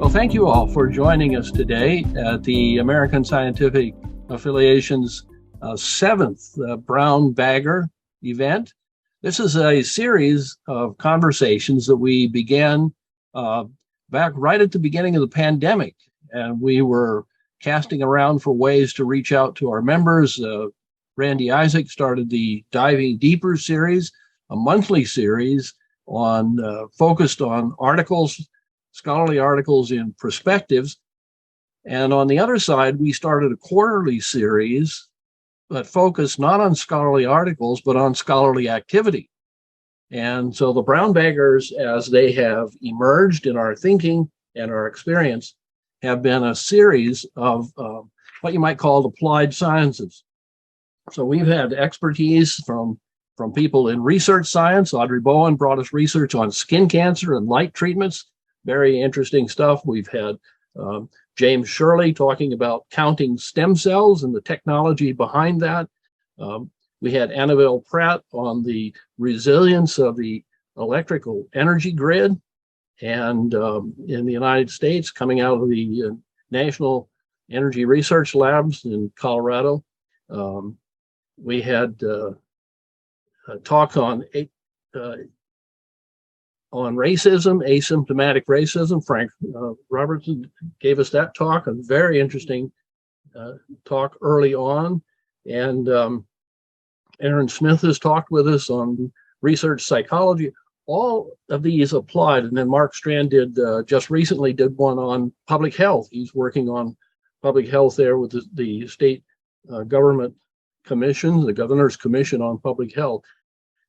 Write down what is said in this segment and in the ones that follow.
Well, thank you all for joining us today at the American Scientific Affiliation's 7th Brown Bagger event. This is a series of conversations that we began back right at the beginning of the pandemic, and we were casting around for ways to reach out to our members. Randy Isaac started the Diving Deeper series, a monthly series on focused on articles, scholarly articles in perspectives. And on the other side, we started a quarterly series that focused not on scholarly articles, but on scholarly activity. And so the Brown Baggers, as they have emerged in our thinking and our experience, have been a series of what you might call applied sciences. So we've had expertise from people in research science. Audrey Bowen brought us research on skin cancer and light treatments. Very interesting stuff. We've had James Shirley talking about counting stem cells and the technology behind that. We had Annabelle Pratt on the resilience of the electrical energy grid. And in the United States, coming out of the National Energy Research Labs in Colorado, we had a talk on racism, asymptomatic racism. Frank Robertson gave us that talk, a very interesting talk early on. And Aaron Smith has talked with us on research psychology. All of these applied. And then Mark Strand just recently did one on public health. He's working on public health there with the state government commission, the Governor's Commission on Public Health.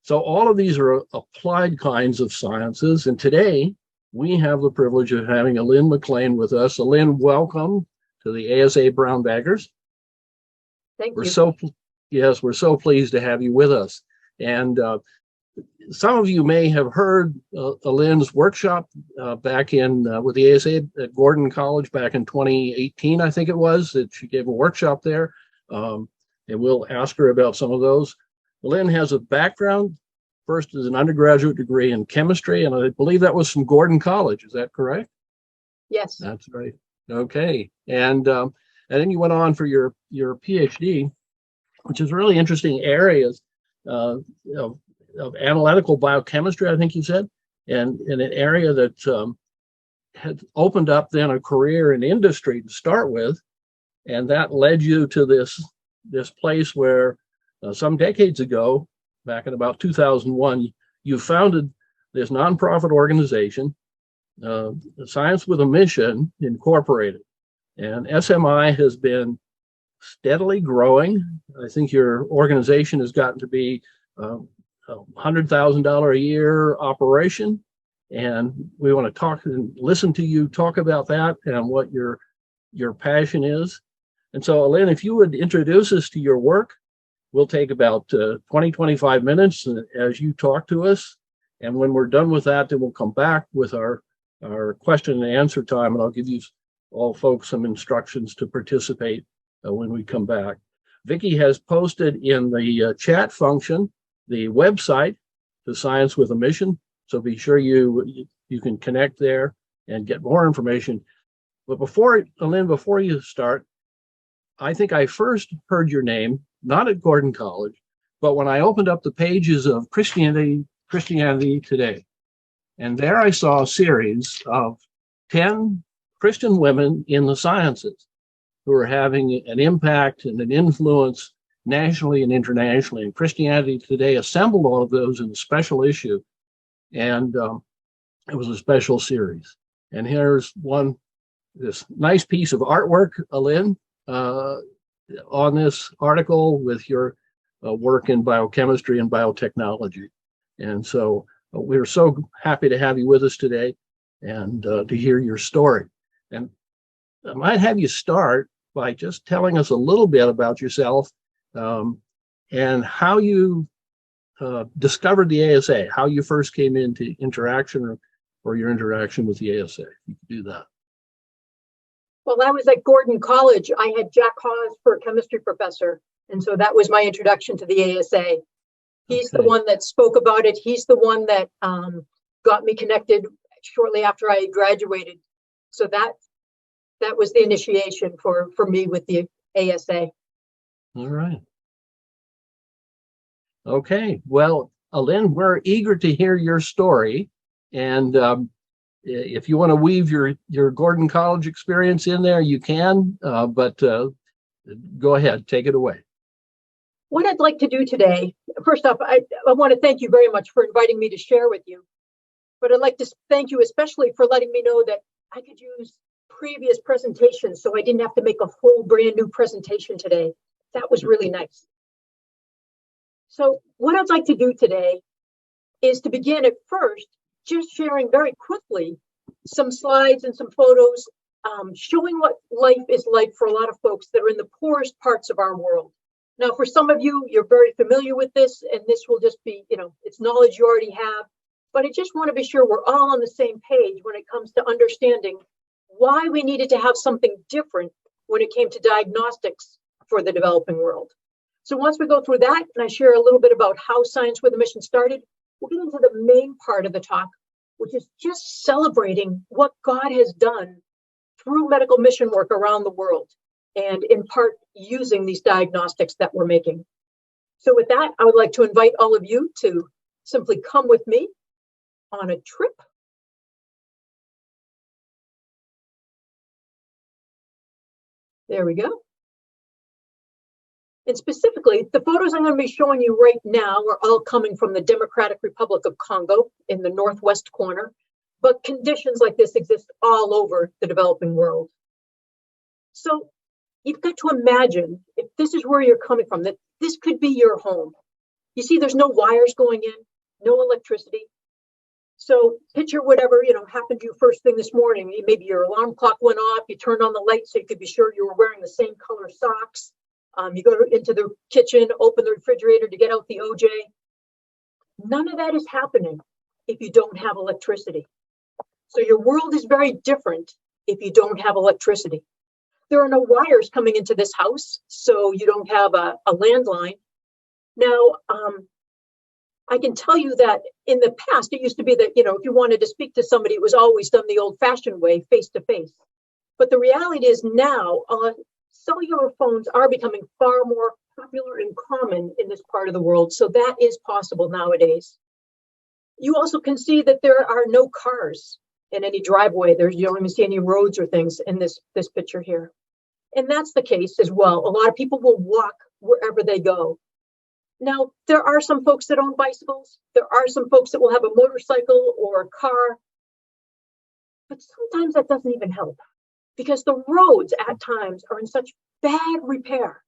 So all of these are applied kinds of sciences. And today we have the privilege of having Alynne MacLean with us. Alynne, welcome to the ASA Brown Baggers. Thank you. We're so pleased to have you with us. And some of you may have heard Alynne's workshop back in with the ASA at Gordon College back in 2018, I think it was, that she gave a workshop there. And we'll ask her about some of those. Alynne has a background, first as an undergraduate degree in chemistry, and I believe that was from Gordon College. Is that correct? Yes. That's right. Okay. And then you went on for your Ph.D., which is really interesting areas of analytical biochemistry, I think you said, and in an area that had opened up then a career in industry to start with, and that led you to this place where some decades ago, back in about 2001, you founded this nonprofit organization, Science with a Mission Incorporated. And SMI has been steadily growing. I think your organization has gotten to be a $100,000 a year operation. And we want to talk and listen to you talk about that and what your passion is. And so, Alynne, if you would introduce us to your work, we'll take about 20, 25 minutes as you talk to us. And when we're done with that, then we'll come back with our question and answer time. And I'll give you all folks some instructions to participate when we come back. Vicki has posted in the chat function the website to Science with a Mission. So be sure you can connect there and get more information. But Alynne, before you start, I think I first heard your name, not at Gordon College, but when I opened up the pages of Christianity Today. And there I saw a series of 10 Christian women in the sciences who are having an impact and an influence nationally and internationally. And Christianity Today assembled all of those in a special issue. And it was a special series. And here's this nice piece of artwork, Alynne, on this article with your work in biochemistry and biotechnology. And so we're so happy to have you with us today and to hear your story. And I might have you start by just telling us a little bit about yourself and how you discovered the ASA, how you first came into interaction or your interaction with the ASA. If you could do that. Well, I was at Gordon College. I had Jack Hawes for a chemistry professor. And so that was my introduction to the ASA. He's the one that spoke about it. He's the one that got me connected shortly after I graduated So that was the initiation for me with the ASA. All right. Okay. Well, Alynne, we're eager to hear your story. And if you want to weave your Gordon College experience in there, you can. But go ahead, take it away. What I'd like to do today, first off, I want to thank you very much for inviting me to share with you. But I'd like to thank you especially for letting me know that I could use previous presentations so I didn't have to make a full brand new presentation today. That was really nice. So what I'd like to do today is to begin at first just sharing very quickly some slides and some photos showing what life is like for a lot of folks that are in the poorest parts of our world. Now, for some of you, you're very familiar with this, and this will just be, it's knowledge you already have. But I just want to be sure we're all on the same page when it comes to understanding why we needed to have something different when it came to diagnostics for the developing world. So once we go through that, and I share a little bit about how Science with a Mission started, we'll get into the main part of the talk, which is just celebrating what God has done through medical mission work around the world, and in part using these diagnostics that we're making. So with that, I would like to invite all of you to simply come with me on a trip. There we go. And specifically, the photos I'm going to be showing you right now are all coming from the Democratic Republic of Congo in the northwest corner, but conditions like this exist all over the developing world. So you've got to imagine, if this is where you're coming from, that this could be your home. You see, there's no wires going in, no electricity. So picture whatever, happened to you first thing this morning. Maybe your alarm clock went off, you turned on the light so you could be sure you were wearing the same color socks. You go into the kitchen, open the refrigerator to get out the OJ. None of that is happening if you don't have electricity. So your world is very different if you don't have electricity. There are no wires coming into this house, so you don't have a landline. Now, I can tell you that in the past, it used to be that, if you wanted to speak to somebody, it was always done the old-fashioned way, face-to-face. But the reality is now, cellular phones are becoming far more popular and common in this part of the world. So that is possible nowadays. You also can see that there are no cars in any driveway. You don't even see any roads or things in this picture here. And that's the case as well. A lot of people will walk wherever they go. Now, there are some folks that own bicycles. There are some folks that will have a motorcycle or a car. But sometimes that doesn't even help because the roads at times are in such bad repair.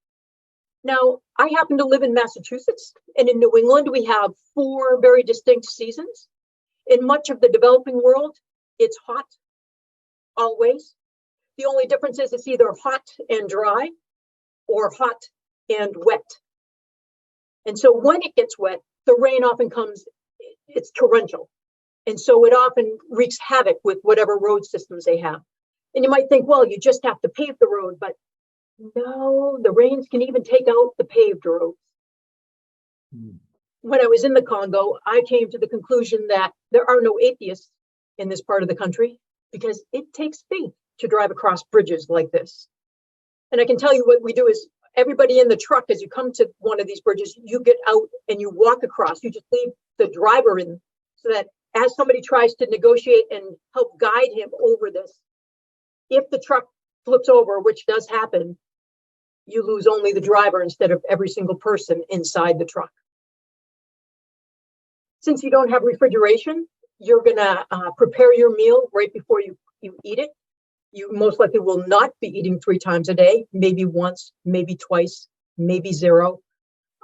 Now, I happen to live in Massachusetts, and in New England, we have 4 very distinct seasons. In much of the developing world, it's hot always. The only difference is it's either hot and dry or hot and wet. And so when it gets wet, the rain often comes, it's torrential. And so it often wreaks havoc with whatever road systems they have. And you might think, well, you just have to pave the road, but no, the rains can even take out the paved roads. When I was in the Congo, I came to the conclusion that there are no atheists in this part of the country because it takes faith to drive across bridges like this. And I can tell you what we do is everybody in the truck, as you come to one of these bridges, you get out and you walk across. You just leave the driver in so that as somebody tries to negotiate and help guide him over this, if the truck flips over, which does happen, you lose only the driver instead of every single person inside the truck. Since you don't have refrigeration, you're going to prepare your meal right before you eat it. You most likely will not be eating 3 times a day, maybe once, maybe twice, maybe 0.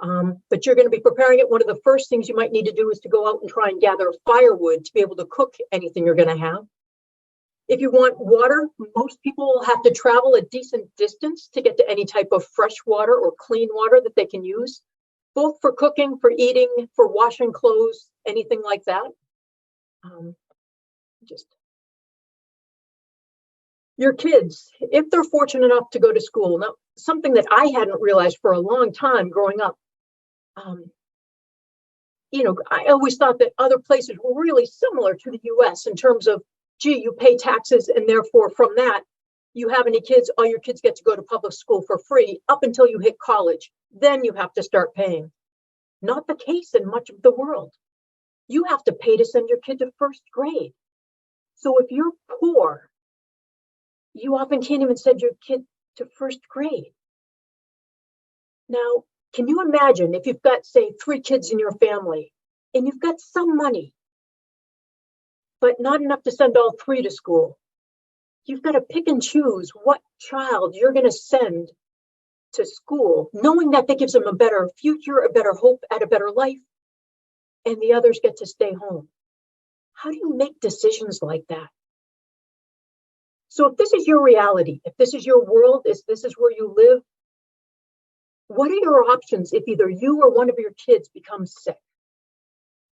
But you're going to be preparing it. One of the first things you might need to do is to go out and try and gather firewood to be able to cook anything you're going to have. If you want water, most people will have to travel a decent distance to get to any type of fresh water or clean water that they can use, both for cooking, for eating, for washing clothes, anything like that. Your kids, if they're fortunate enough to go to school. Now, something that I hadn't realized for a long time growing up, I always thought that other places were really similar to the US in terms of gee, you pay taxes and therefore from that, you have any kids, all your kids get to go to public school for free up until you hit college. Then you have to start paying. Not the case in much of the world. You have to pay to send your kid to first grade. So if you're poor, you often can't even send your kid to first grade. Now, can you imagine if you've got, say, 3 kids in your family and you've got some money, but not enough to send all 3 to school? You've got to pick and choose what child you're going to send to school, knowing that that gives them a better future, a better hope at a better life, and the others get to stay home. How do you make decisions like that? So if this is your reality, if this is your world, if this is where you live, what are your options if either you or one of your kids becomes sick?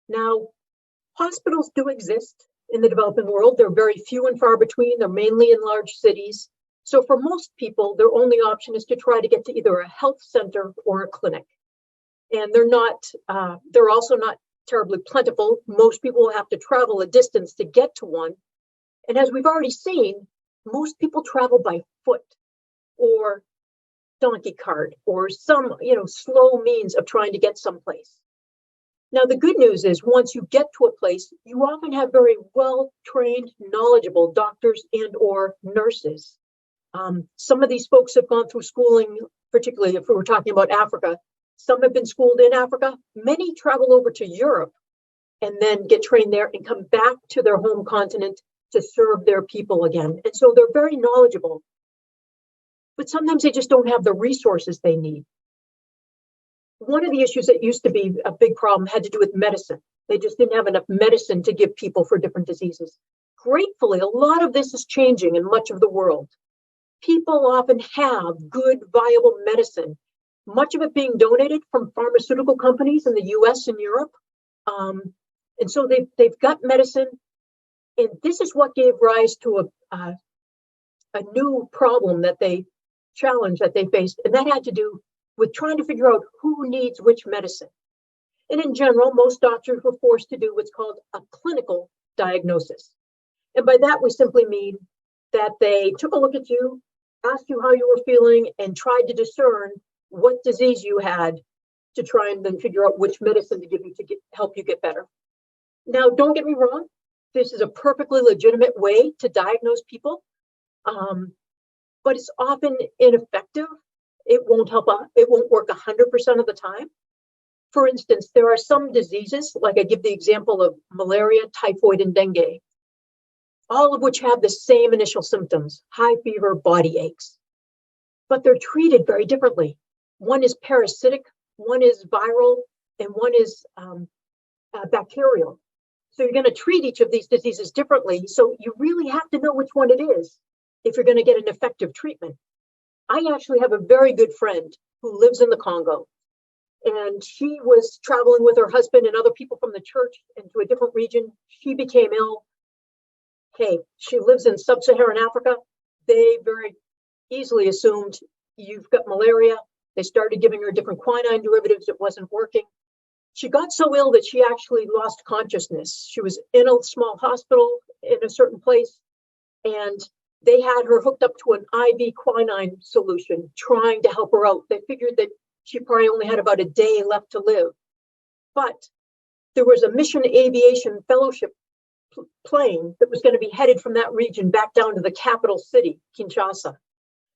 Now, hospitals do exist in the developing world. They're very few and far between. They're mainly in large cities. So for most people, their only option is to try to get to either a health center or a clinic. And they're also not terribly plentiful. Most people will have to travel a distance to get to one. And as we've already seen, most people travel by foot or donkey cart or some, slow means of trying to get someplace. Now, the good news is once you get to a place, you often have very well-trained, knowledgeable doctors and or nurses. Some of these folks have gone through schooling, particularly if we were talking about Africa. Some have been schooled in Africa. Many travel over to Europe and then get trained there and come back to their home continent to serve their people again. And so they're very knowledgeable. But sometimes they just don't have the resources they need. One of the issues that used to be a big problem had to do with medicine. They just didn't have enough medicine to give people for different diseases. Gratefully, a lot of this is changing in much of the world. People often have good, viable medicine, much of it being donated from pharmaceutical companies in the US and Europe. And so they've got medicine. And this is what gave rise to a new problem that they challenge that they faced, and that had to do with trying to figure out who needs which medicine. And in general, most doctors were forced to do what's called a clinical diagnosis. And by that, we simply mean that they took a look at you, asked you how you were feeling, and tried to discern what disease you had to try and then figure out which medicine to give you to help you get better. Now, don't get me wrong. This is a perfectly legitimate way to diagnose people. But it's often ineffective. It won't help out. It won't work 100% of the time. For instance, there are some diseases, like I give the example of malaria, typhoid, and dengue, all of which have the same initial symptoms, high fever, body aches. But they're treated very differently. One is parasitic, one is viral, and one is bacterial. So you're going to treat each of these diseases differently. So you really have to know which one it is if you're going to get an effective treatment. I actually have a very good friend who lives in the Congo, and she was traveling with her husband and other people from the church into a different region. She became ill. Hey, she lives in sub-Saharan Africa. They very easily assumed you've got malaria. They started giving her different quinine derivatives. It wasn't working. She got so ill that she actually lost consciousness. She was in a small hospital in a certain place, and they had her hooked up to an IV quinine solution, trying to help her out. They figured that she probably only had about a day left to live. But there was a mission aviation fellowship plane that was going to be headed from that region back down to the capital city, Kinshasa.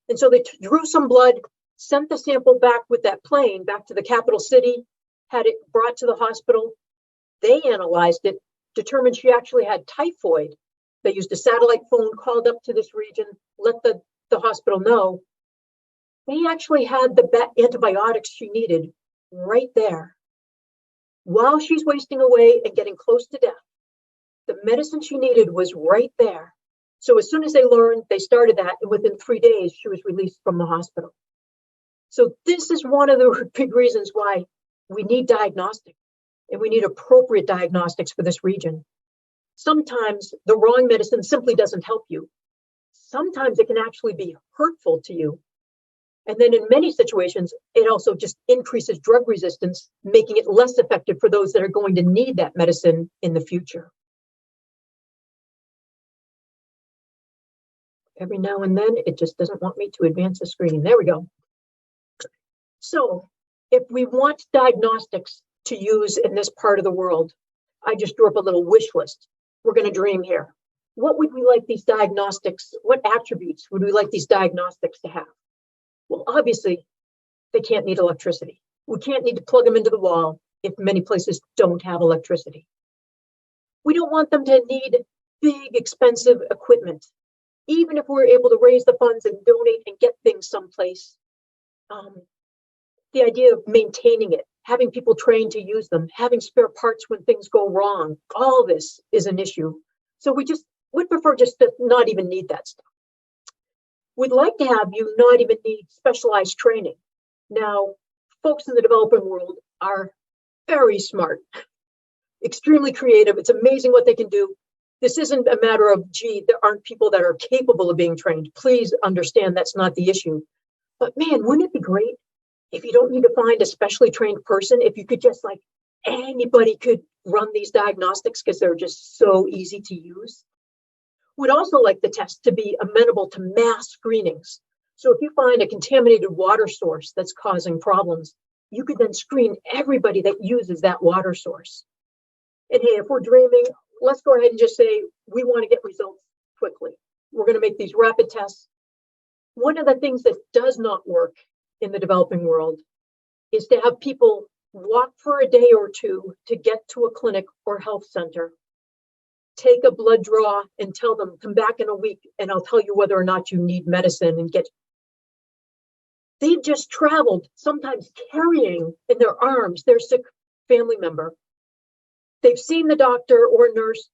And so they drew some blood, sent the sample back with that plane back to the capital city, had it brought to the hospital. They analyzed it, determined she actually had typhoid. They used a satellite phone, called up to this region, let the hospital know. They actually had the antibiotics she needed right there. While she's wasting away and getting close to death, the medicine she needed was right there. So as soon as they learned, they started that, and within 3 days, she was released from the hospital. So this is one of the big reasons why we need diagnostics, and we need appropriate diagnostics for this region. Sometimes the wrong medicine simply doesn't help you. Sometimes it can actually be hurtful to you. And then in many situations, it also just increases drug resistance, making it less effective for those that are going to need that medicine in the future. Every now and then, it just doesn't want me to advance the screen. There we go. So if we want diagnostics to use in this part of the world, I just drew up a little wish list. We're going to dream here. What would we like these diagnostics, what attributes would we like these diagnostics to have? Well, obviously, they can't need electricity. We can't need to plug them into the wall if many places don't have electricity. We don't want them to need big, expensive equipment. Even if we're able to raise the funds and donate and get things someplace, the idea of maintaining it, having people trained to use them, having spare parts when things go wrong, all this is an issue. So we'd prefer just to not even need that stuff. We'd like to have you not even need specialized training. Now, folks in the developing world are very smart, extremely creative. It's amazing what they can do. This isn't a matter of, gee, there aren't people that are capable of being trained. Please understand that's not the issue. But man, wouldn't it be great if you don't need to find a specially trained person, if you could just like anybody could run these diagnostics because they're just so easy to use? We'd also like the test to be amenable to mass screenings. So if you find a contaminated water source that's causing problems, you could then screen everybody that uses that water source. And hey, if we're dreaming, let's go ahead and just say we want to get results quickly. We're going to make these rapid tests. One of the things that does not work in the developing world is to have people walk for a day or two to get to a clinic or health center, take a blood draw and tell them, come back in a week and I'll tell you whether or not you need medicine and get. They've just traveled, sometimes carrying in their arms their sick family member. They've seen the doctor or nurse.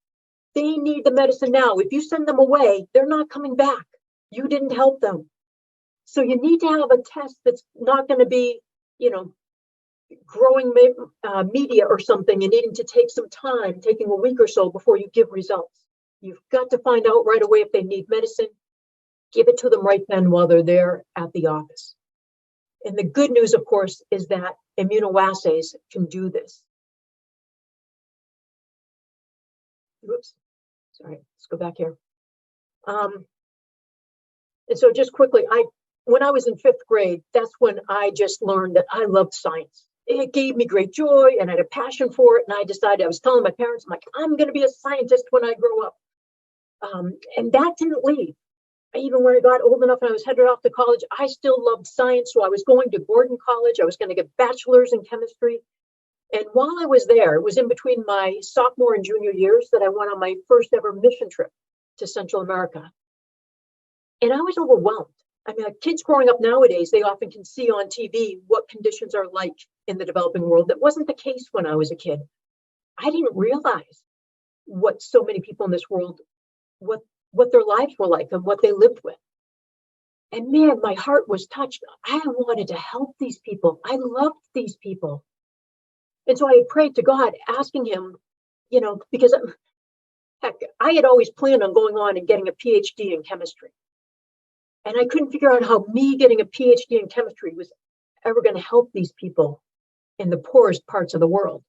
They need the medicine now. If you send them away, they're not coming back. You didn't help them. So you need to have a test that's not going to be, growing media or something and needing to take some time, taking a week or so before you give results. You've got to find out right away if they need medicine. Give it to them right then while they're there at the office. And the good news, of course, is that immunoassays can do this. Oops, sorry, let's go back here. And so just quickly, when I was in 5th grade, that's when I just learned that I loved science. It gave me great joy and I had a passion for it. And I decided, I was telling my parents, I'm like, I'm going to be a scientist when I grow up. And that didn't leave. Even when I got old enough and I was headed off to college, I still loved science. So I was going to Gordon College. I was going to get bachelor's in chemistry. And while I was there, it was in between my sophomore and junior years that I went on my first ever mission trip to Central America. And I was overwhelmed. I mean, kids growing up nowadays, they often can see on TV what conditions are like in the developing world. That wasn't the case when I was a kid. I didn't realize what so many people in this world, what their lives were like and what they lived with. And man, my heart was touched. I wanted to help these people. I loved these people. And so I prayed to God, asking him, because heck, I had always planned on going on and getting a Ph.D. in chemistry. And I couldn't figure out how me getting a Ph.D. in chemistry was ever going to help these people in the poorest parts of the world.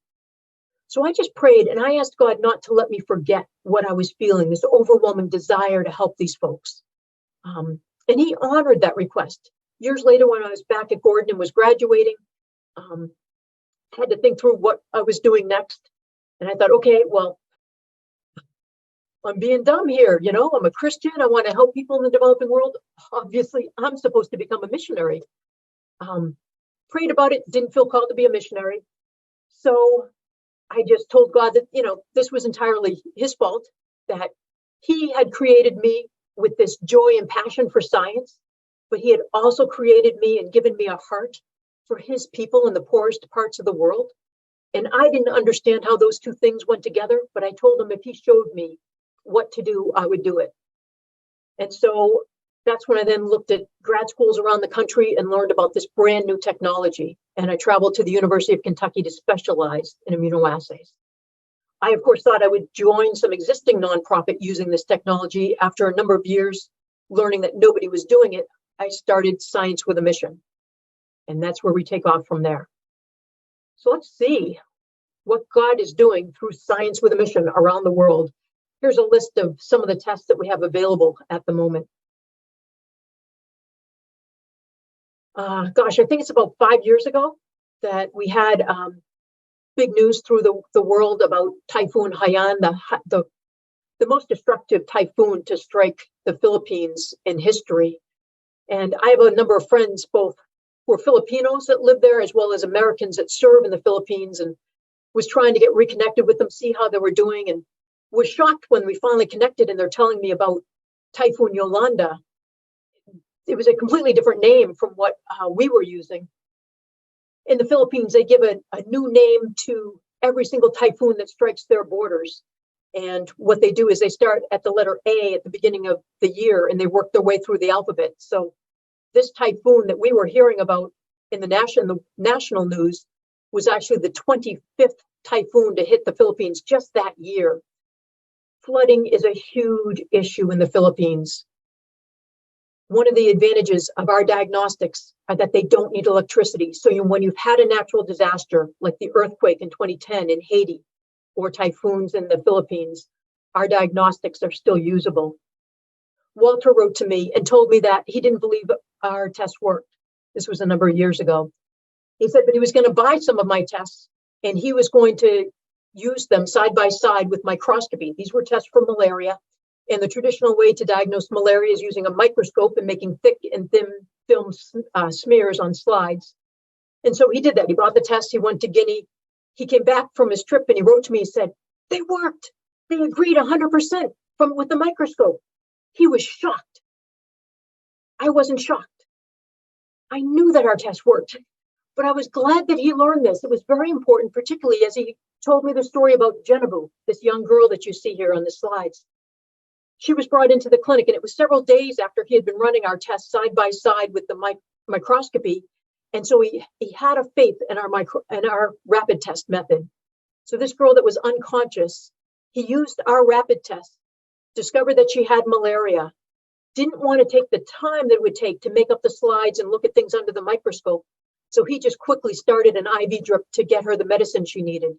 So I just prayed and I asked God not to let me forget what I was feeling, this overwhelming desire to help these folks. And he honored that request. Years later, when I was back at Gordon and was graduating, I had to think through what I was doing next. And I thought, okay, well, I'm being dumb here. I'm a Christian. I want to help people in the developing world. Obviously, I'm supposed to become a missionary. Prayed about it, didn't feel called to be a missionary. So I just told God that, this was entirely his fault, that he had created me with this joy and passion for science, but he had also created me and given me a heart for his people in the poorest parts of the world. And I didn't understand how those two things went together, but I told him if he showed me what to do, I would do it. And so that's when I then looked at grad schools around the country and learned about this brand new technology. And I traveled to the University of Kentucky to specialize in immunoassays. I, of course, thought I would join some existing nonprofit using this technology. After a number of years learning that nobody was doing it, I started Science with a Mission. And that's where we take off from there. So let's see what God is doing through Science with a Mission around the world. Here's a list of some of the tests that we have available at the moment. Gosh, I think it's about 5 years ago that we had big news through the world about Typhoon Haiyan, the most destructive typhoon to strike the Philippines in history. And I have a number of friends, both who are Filipinos that live there, as well as Americans that serve in the Philippines, and was trying to get reconnected with them, see how they were doing, and was shocked when we finally connected and they're telling me about Typhoon Yolanda. It was a completely different name from what we were using. In the Philippines, they give a new name to every single typhoon that strikes their borders. And what they do is they start at the letter A at the beginning of the year and they work their way through the alphabet. So this typhoon that we were hearing about in the national news was actually the 25th typhoon to hit the Philippines just that year. Flooding is a huge issue in the Philippines. One of the advantages of our diagnostics are that they don't need electricity. So when you've had a natural disaster, like the earthquake in 2010 in Haiti, or typhoons in the Philippines, our diagnostics are still usable. Walter wrote to me and told me that he didn't believe our tests worked. This was a number of years ago. He said, but he was going to buy some of my tests and he was going to use them side by side with microscopy. These were tests for malaria. And the traditional way to diagnose malaria is using a microscope and making thick and thin film smears on slides. And so he did that. He bought the test. He went to Guinea. He came back from his trip and he wrote to me and said, they worked. They agreed 100% with the microscope. He was shocked. I wasn't shocked. I knew that our test worked, but I was glad that he learned this. It was very important, particularly as he told me the story about Genevieve, this young girl that you see here on the slides. She was brought into the clinic and it was several days after he had been running our tests side by side with the microscopy. And so he had a faith in our rapid test method. So this girl that was unconscious, he used our rapid test, discovered that she had malaria, didn't want to take the time that it would take to make up the slides and look at things under the microscope. So he just quickly started an IV drip to get her the medicine she needed.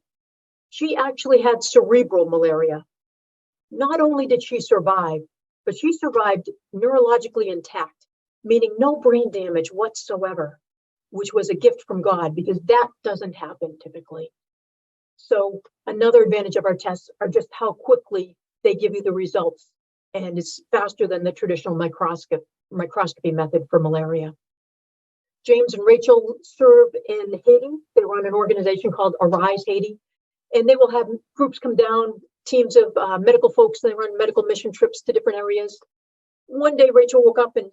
She actually had cerebral malaria. Not only did she survive, but she survived neurologically intact, meaning no brain damage whatsoever, which was a gift from God because that doesn't happen typically. So another advantage of our tests are just how quickly they give you the results. And it's faster than the traditional microscopy method for malaria. James and Rachel serve in Haiti. They run an organization called Arise Haiti. And they will have groups come down, teams of medical folks. They run medical mission trips to different areas. One day, Rachel woke up and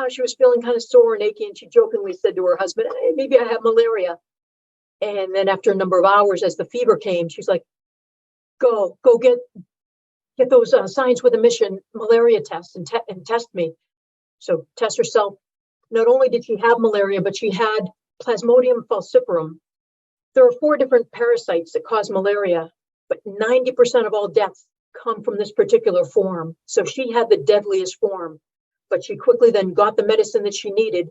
she was feeling kind of sore and achy. And she jokingly said to her husband, hey, maybe I have malaria. And then after a number of hours, as the fever came, she's like, go get those Science with a Mission malaria tests and test me. So test herself. Not only did she have malaria, but she had Plasmodium falciparum. There are 4 different parasites that cause malaria, but 90% of all deaths come from this particular form. So she had the deadliest form, but she quickly then got the medicine that she needed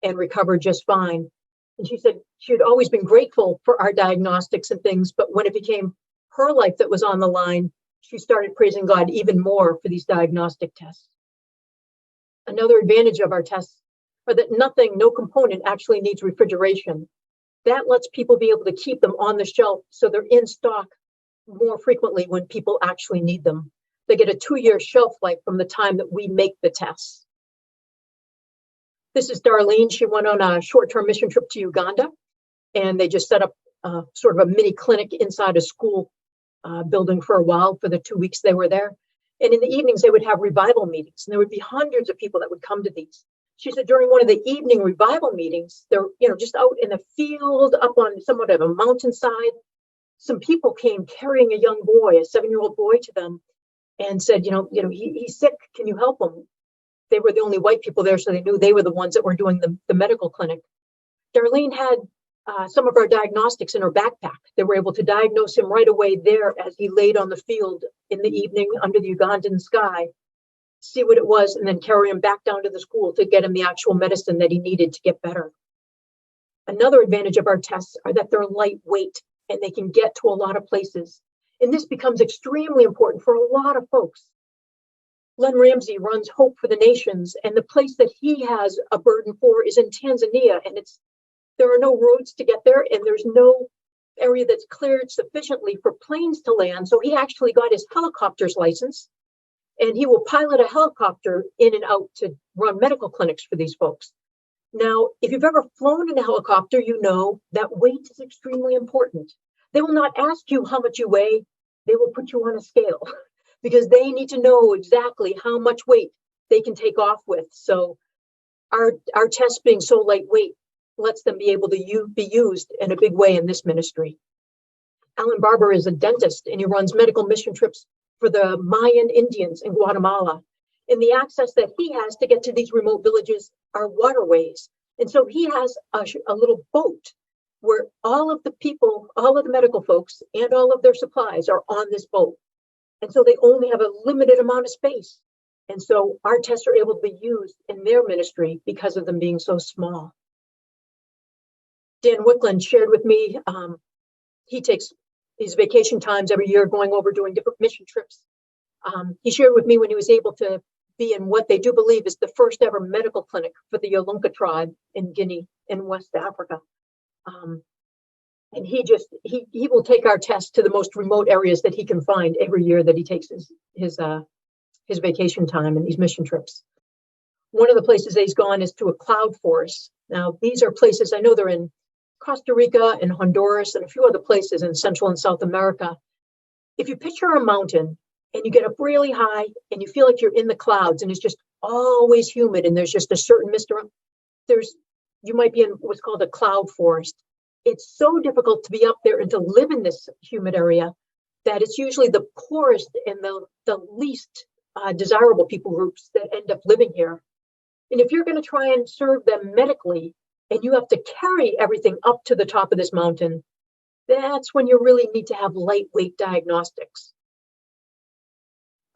and recovered just fine. And she said she had always been grateful for our diagnostics and things, but when it became her life that was on the line, she started praising God even more for these diagnostic tests. Another advantage of our tests are that no component actually needs refrigeration. That lets people be able to keep them on the shelf so they're in stock more frequently when people actually need them. They get a 2-year shelf life from the time that we make the tests. This is Darlene. She went on a short-term mission trip to Uganda, and they just set up sort of a mini clinic inside a school building for a while for the 2 weeks they were there. And in the evenings, they would have revival meetings, and there would be hundreds of people that would come to these. She said during one of the evening revival meetings, they're just out in the field, up on somewhat of a mountainside. Some people came carrying a young boy, a 7-year-old boy, to them, and said, he's sick. Can you help him? They were the only white people there, so they knew they were the ones that were doing the medical clinic. Darlene had some of our diagnostics in her backpack. They were able to diagnose him right away there as he laid on the field in the evening under the Ugandan sky, see what it was, and then carry him back down to the school to get him the actual medicine that he needed to get better. Another advantage of our tests are that they're lightweight and they can get to a lot of places. And this becomes extremely important for a lot of folks. Len Ramsey runs Hope for the Nations, and the place that he has a burden for is in Tanzania, and there are no roads to get there, and there's no area that's cleared sufficiently for planes to land. So he actually got his helicopter's license, and he will pilot a helicopter in and out to run medical clinics for these folks. Now, if you've ever flown in a helicopter, you know that weight is extremely important. They will not ask you how much you weigh. They will put you on a scale because they need to know exactly how much weight they can take off with. So our tests being so lightweight lets them be able to be used in a big way in this ministry. Alan Barber is a dentist, and he runs medical mission trips for the Mayan Indians in Guatemala. And the access that he has to get to these remote villages are waterways. And so he has a little boat where all of the people, all of the medical folks, and all of their supplies are on this boat. And so they only have a limited amount of space. And so our tests are able to be used in their ministry because of them being so small. Dan Wickland shared with me, he takes his vacation times every year going over doing different mission trips. He shared with me when he was able to be in what they do believe is the first ever medical clinic for the Yolunka tribe in Guinea in West Africa. And he will take our tests to the most remote areas that he can find every year that he takes his vacation time and these mission trips. One of the places that he's gone is to a cloud forest. Now, these are places, I know they're in Costa Rica and Honduras and a few other places in Central and South America. If you picture a mountain and you get up really high and you feel like you're in the clouds and it's just always humid and there's just a certain mist around, you might be in what's called a cloud forest. It's so difficult to be up there and to live in this humid area that it's usually the poorest and the least desirable people groups that end up living here. And if you're going to try and serve them medically, and you have to carry everything up to the top of this mountain, that's when you really need to have lightweight diagnostics.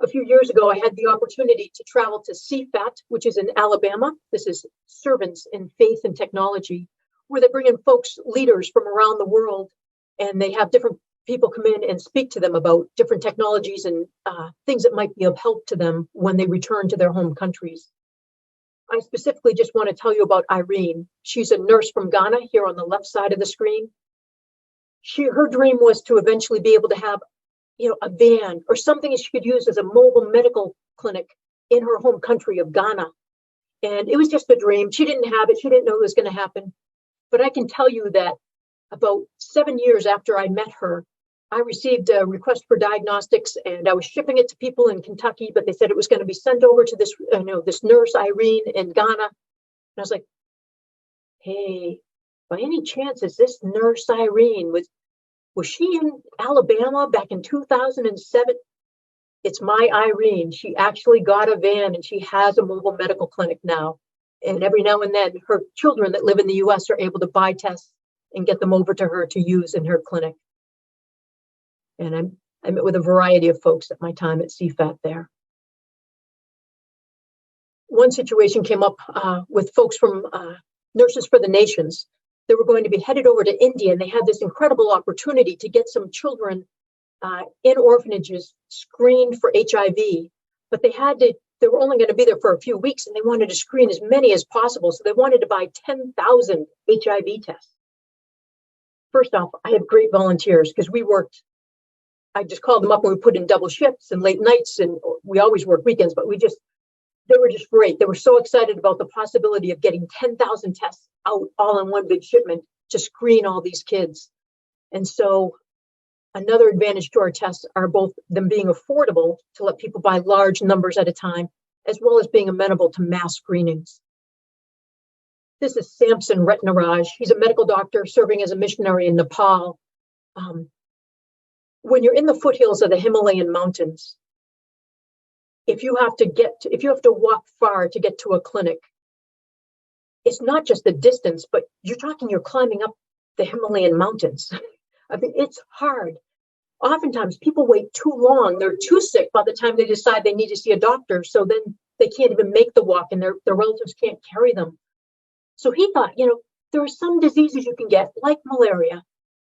A few years ago, I had the opportunity to travel to CFAT, which is in Alabama. This is Servants in Faith and Technology, where they bring in folks, leaders from around the world, and they have different people come in and speak to them about different technologies and things that might be of help to them when they return to their home countries. I specifically just want to tell you about Irene. She's a nurse from Ghana here on the left side of the screen. Her dream was to eventually be able to have, a van or something that she could use as a mobile medical clinic in her home country of Ghana. And it was just a dream. She didn't have it. She didn't know it was going to happen. But I can tell you that about 7 years after I met her, I received a request for diagnostics, and I was shipping it to people in Kentucky, but they said it was going to be sent over to this nurse, Irene, in Ghana. And I was like, hey, by any chance, is this nurse Irene, was she in Alabama back in 2007? It's my Irene. She actually got a van, and she has a mobile medical clinic now. And every now and then, her children that live in the U.S. are able to buy tests and get them over to her to use in her clinic. And I met with a variety of folks at my time at CFAT there. One situation came up with folks from Nurses for the Nations. They were going to be headed over to India, and they had this incredible opportunity to get some children in orphanages screened for HIV. But they were only going to be there for a few weeks, and they wanted to screen as many as possible. So they wanted to buy 10,000 HIV tests. First off, I have great volunteers because I just called them up and we put in double shifts and late nights, and we always work weekends, but they were just great. They were so excited about the possibility of getting 10,000 tests out all in one big shipment to screen all these kids. And so another advantage to our tests are both them being affordable to let people buy large numbers at a time, as well as being amenable to mass screenings. This is Samson Retnaraj. He's a medical doctor serving as a missionary in Nepal. When you're in the foothills of the Himalayan mountains, if you have to walk far to get to a clinic, it's not just the distance, but you're climbing up the Himalayan mountains. I mean, it's hard. Oftentimes people wait too long. They're too sick by the time they decide they need to see a doctor. So then they can't even make the walk, and their relatives can't carry them. So he thought, there are some diseases you can get, like malaria.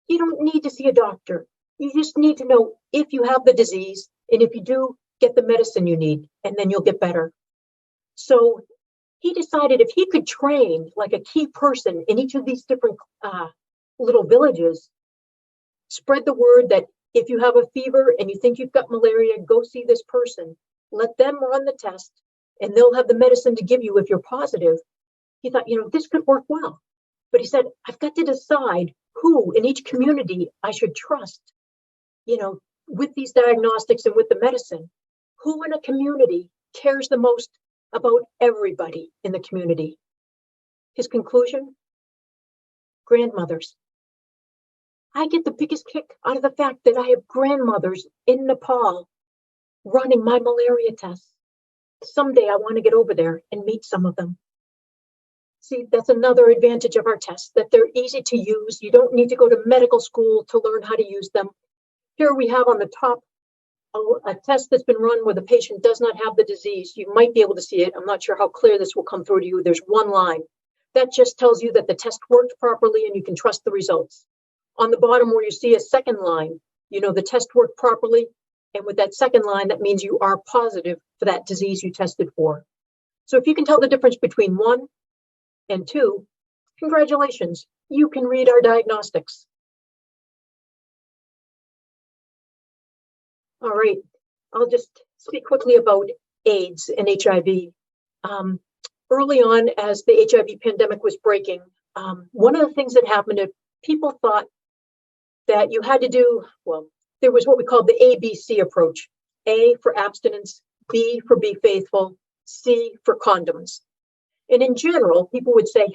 You don't need to see a doctor. You just need to know if you have the disease. And if you do, get the medicine you need, and then you'll get better. So he decided if he could train like a key person in each of these different little villages, spread the word that if you have a fever and you think you've got malaria, go see this person. Let them run the test and they'll have the medicine to give you if you're positive. He thought, this could work well. But he said, I've got to decide who in each community I should trust, with these diagnostics and with the medicine. Who in a community cares the most about everybody in the community? His conclusion? Grandmothers. I get the biggest kick out of the fact that I have grandmothers in Nepal running my malaria tests. Someday I want to get over there and meet some of them. See, that's another advantage of our tests, that they're easy to use. You don't need to go to medical school to learn how to use them. Here we have on the top a test that's been run where the patient does not have the disease. You might be able to see it. I'm not sure how clear this will come through to you. There's one line. That just tells you that the test worked properly and you can trust the results. On the bottom where you see a second line, the test worked properly. And with that second line, that means you are positive for that disease you tested for. So if you can tell the difference between 1 and 2, congratulations, you can read our diagnostics. All right, I'll just speak quickly about AIDS and HIV. Early on, as the HIV pandemic was breaking, one of the things that happened is people thought that you had to do, there was what we called the ABC approach. A for abstinence, B for be faithful, C for condoms. And in general, people would say,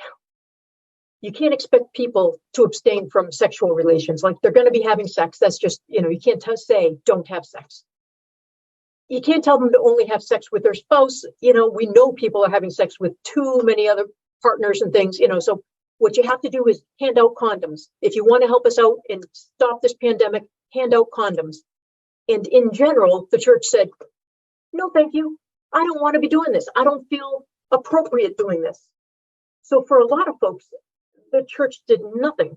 you can't expect people to abstain from sexual relations. Like they're going to be having sex. That's just, you can't say don't have sex. You can't tell them to only have sex with their spouse. We know people are having sex with too many other partners and things, so what you have to do is hand out condoms. If you want to help us out and stop this pandemic, hand out condoms. And in general, the church said, no, thank you. I don't want to be doing this. I don't feel appropriate doing this. So for a lot of folks, the church did nothing.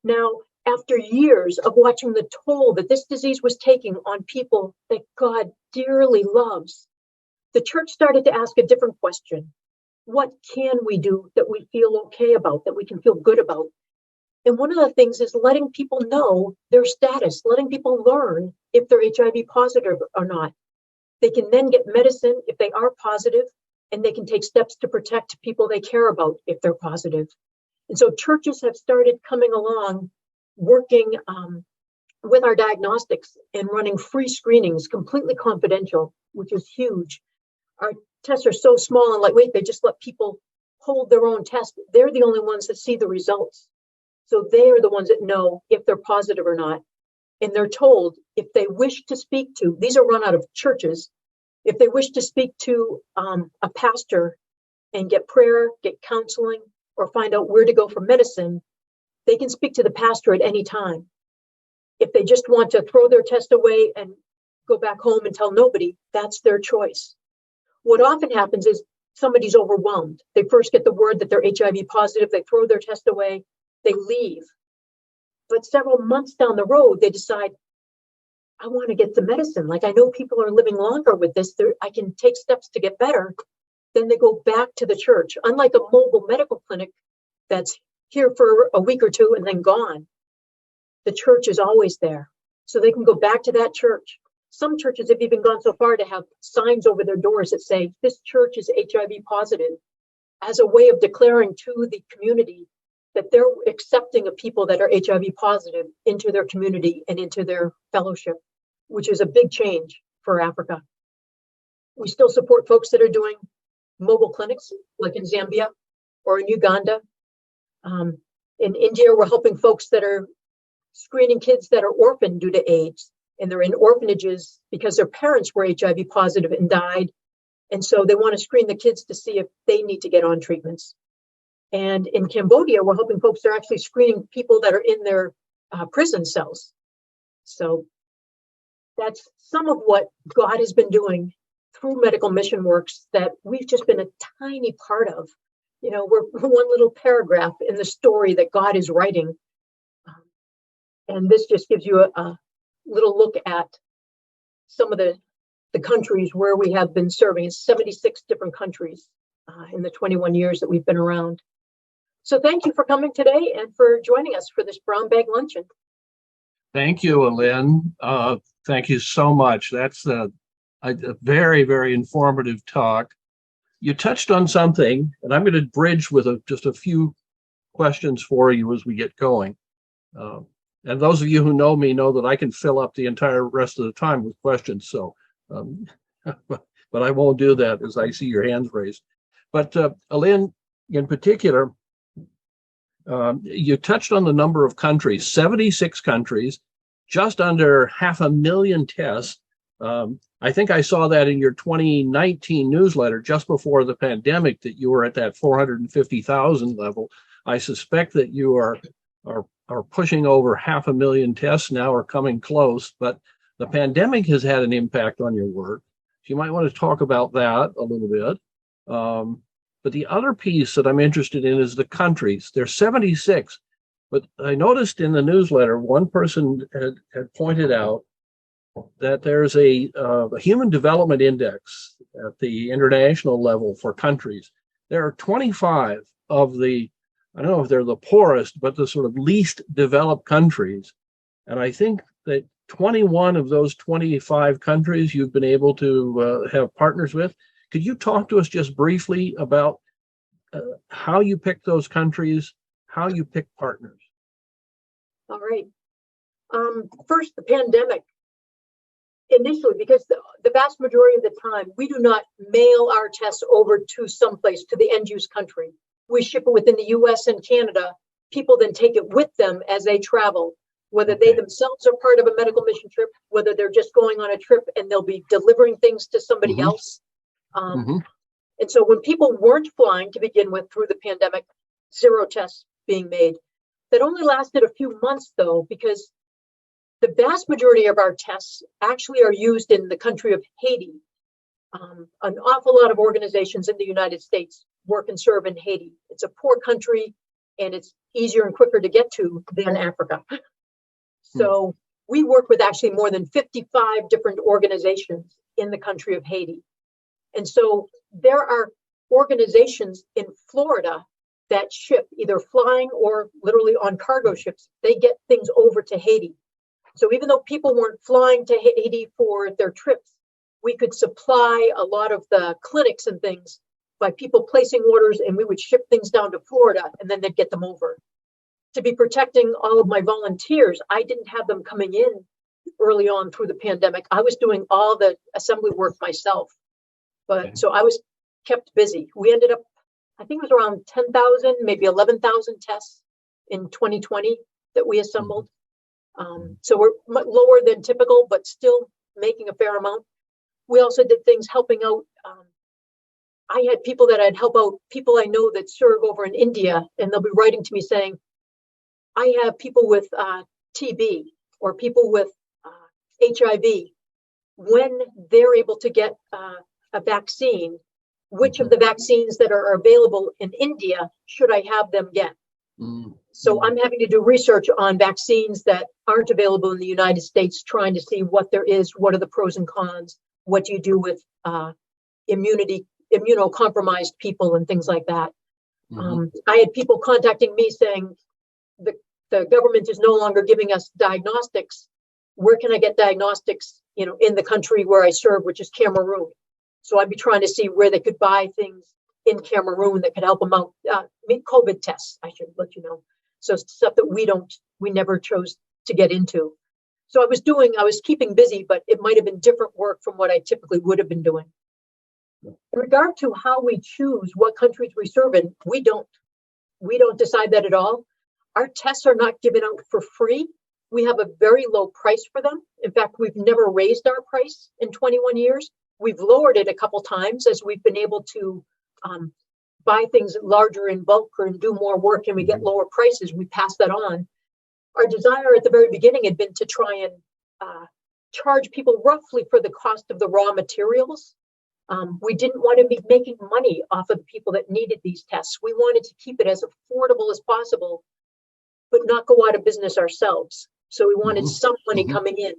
Now, after years of watching the toll that this disease was taking on people that God dearly loves, the church started to ask a different question. What can we do that we feel okay about, that we can feel good about? And one of the things is letting people know their status, letting people learn if they're HIV positive or not. They can then get medicine if they are positive, and they can take steps to protect people they care about if they're positive. And so churches have started coming along, working with our diagnostics and running free screenings, completely confidential, which is huge. Our tests are so small and lightweight, they just let people hold their own test. They're the only ones that see the results. So they are the ones that know if they're positive or not. And they're told if they wish to speak to, these are run out of churches, if they wish to speak to a pastor and get prayer, get counseling, or find out where to go for medicine, they can speak to the pastor at any time. If they just want to throw their test away and go back home and tell nobody, that's their choice. What often happens is somebody's overwhelmed. They first get the word that they're HIV positive, they throw their test away, they leave. But several months down the road, they decide, I want to get the medicine. Like I know people are living longer with this. I can take steps to get better. Then they go back to the church. Unlike a mobile medical clinic that's here for a week or two and then gone, the church is always there. So they can go back to that church. Some churches have even gone so far to have signs over their doors that say, this church is HIV positive, as a way of declaring to the community that they're accepting of people that are HIV positive into their community and into their fellowship, which is a big change for Africa. We still support folks that are doing mobile clinics, like in Zambia or in Uganda. In India, we're helping folks that are screening kids that are orphaned due to AIDS, and they're in orphanages because their parents were HIV positive and died. And so they want to screen the kids to see if they need to get on treatments. And in Cambodia, we're helping folks that are actually screening people that are in their prison cells. So that's some of what God has been doing through Medical Mission Works that we've just been a tiny part of. We're one little paragraph in the story that God is writing. And this just gives you a little look at some of the the countries where we have been serving. It's 76 different countries in the 21 years that we've been around. So thank you for coming today and for joining us for this brown bag luncheon. Thank you, Alynne. Thank you so much. That's a very, very informative talk. You touched on something, and I'm going to bridge with just a few questions for you as we get going. And those of you who know me know that I can fill up the entire rest of the time with questions. So, but I won't do that as I see your hands raised. But Alynne, in particular, you touched on the number of countries, 76 countries, just under 500,000 tests. I think I saw that in your 2019 newsletter just before the pandemic that you were at that 450,000 level. I suspect that you are pushing over 500,000 tests now, or coming close, but the pandemic has had an impact on your work. So you might want to talk about that a little bit. But the other piece that I'm interested in is the countries. There's 76, but I noticed in the newsletter, one person had pointed out that there's a human development index at the international level for countries. There are 25 of the, I don't know if they're the poorest, but the sort of least developed countries. And I think that 21 of those 25 countries you've been able to have partners with. Could you talk to us just briefly about how you pick those countries, how you pick partners? All right. First, the pandemic. Initially, because the vast majority of the time, we do not mail our tests over to someplace, to the end use country. We ship it within the US and Canada. People then take it with them as they travel, whether they themselves are part of a medical mission trip, whether they're just going on a trip and they'll be delivering things to somebody else. And so when people weren't flying to begin with through the pandemic, 0 tests being made. That only lasted a few months though, because the vast majority of our tests actually are used in the country of Haiti. An awful lot of organizations in the United States work and serve in Haiti. It's a poor country and it's easier and quicker to get to than Africa. So we work with actually more than 55 different organizations in the country of Haiti. And so there are organizations in Florida that ship, either flying or literally on cargo ships. They get things over to Haiti. So even though people weren't flying to Haiti for their trips, we could supply a lot of the clinics and things by people placing orders, and we would ship things down to Florida and then they'd get them over. To be protecting all of my volunteers, I didn't have them coming in early on through the pandemic. I was doing all the assembly work myself. But so I was kept busy. We ended up, I think it was around 10,000, maybe 11,000 tests in 2020 that we assembled. So we're much lower than typical, but still making a fair amount. We also did things helping out. I had people that I'd help out, people I know that serve over in India, and they'll be writing to me saying, I have people with TB or people with HIV. When they're able to get a vaccine, which of the vaccines that are available in India should I have them get? So I'm having to do research on vaccines that aren't available in the United States, trying to see what there is, what are the pros and cons, what do you do with immunocompromised people and things like that. I had people contacting me saying the government is no longer giving us diagnostics. Where can I get diagnostics, in the country where I serve, which is Cameroon? So I'd be trying to see where they could buy things in Cameroon that could help them out. COVID tests, I should let you know. So stuff that we never chose to get into. So I was keeping busy, but it might have been different work from what I typically would have been doing. In regard to how we choose what countries we serve in, we don't decide that at all. Our tests are not given out for free. We have a very low price for them. In fact, we've never raised our price in 21 years. We've lowered it a couple times as we've been able to buy things larger in bulk and do more work, and we get lower prices. We pass that on. Our desire at the very beginning had been to try and charge people roughly for the cost of the raw materials. We didn't want to be making money off of the people that needed these tests. We wanted to keep it as affordable as possible, but not go out of business ourselves. So we wanted some money coming in.